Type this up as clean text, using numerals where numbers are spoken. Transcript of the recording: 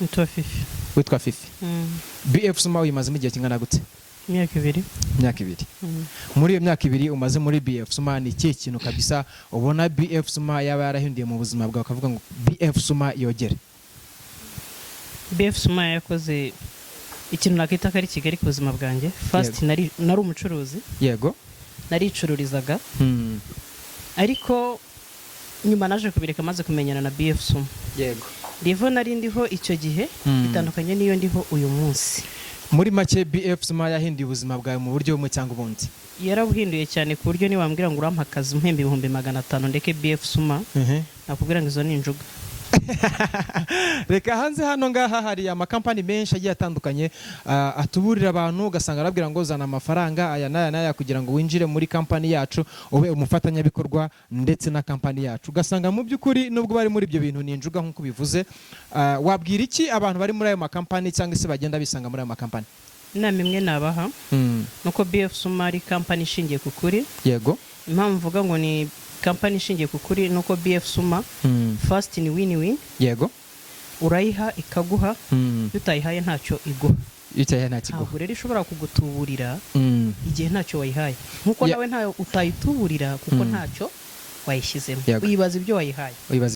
Witwa Fifi. Witwa Fifi. BF Suma uyimaze mu gihe kingana gute? Imyaka 2. Imyaka 2. Muri iyo myaka 2 umaze muri BF Suma ni ikihe kintu kabisa ubona BF Suma yaba yarahinduye mu buzima bwawe ukavuga ngo BF Suma yogere? BF Suma yakoze ikintu nakita kari Kigali ku buzima bwanjye. First nari umucuruzi. Yego. Naricururizaga. Ariko nyuma naje kubireka maze kumenyana na BF Suma. Yego. Livo nari ndiho icyo gihe bitandukanye niyo ndiho uyu munsi. Muri make BF Suma yahinduye ubuzima bwawe mu buryo bumwe cyangwa ubundi? Yarabuhinduye cyane ku buryo ni wambwira ngo urampa akazi mpembe 500 ndeke BF Suma. Nakubwira ngo izo ni injuga. Reka hanze hano ngaha hari amakampani menshi agiye atandukanye atuburira abantu ugasanga arabwira ngo zana amafaranga aya naya kugira ngo winjire muri kampani yacu ube umufatanyabikorwa ndetse na kampani yacu, ugasanga mu by'ukuri nubwo bari muri ibyo bintu ni injuga nk'uko bivuze. Wabwira iki abantu bari muri ayo makampani cyangwa se bagenda bisanga muri ayo makampani? Inama imwe nabaha nuko BF Suma ari kampani ishingiye ku kuri. Yego. Impamvu mvuga ngo ni kampani ishingiye ku kuri nuko BF Suma first ni win-win. Yego. Urayiha ikaguha, utayihaye ntacyo iguha. Itaye ntacyo iguha. Ntabwo rero ishobora kugutuburira igihe ntacyo wayihaye. Nkuko nawe ntayo utayituburira kuko ntacyo wayishyizemo. Uyibaza ibyo wayihaye.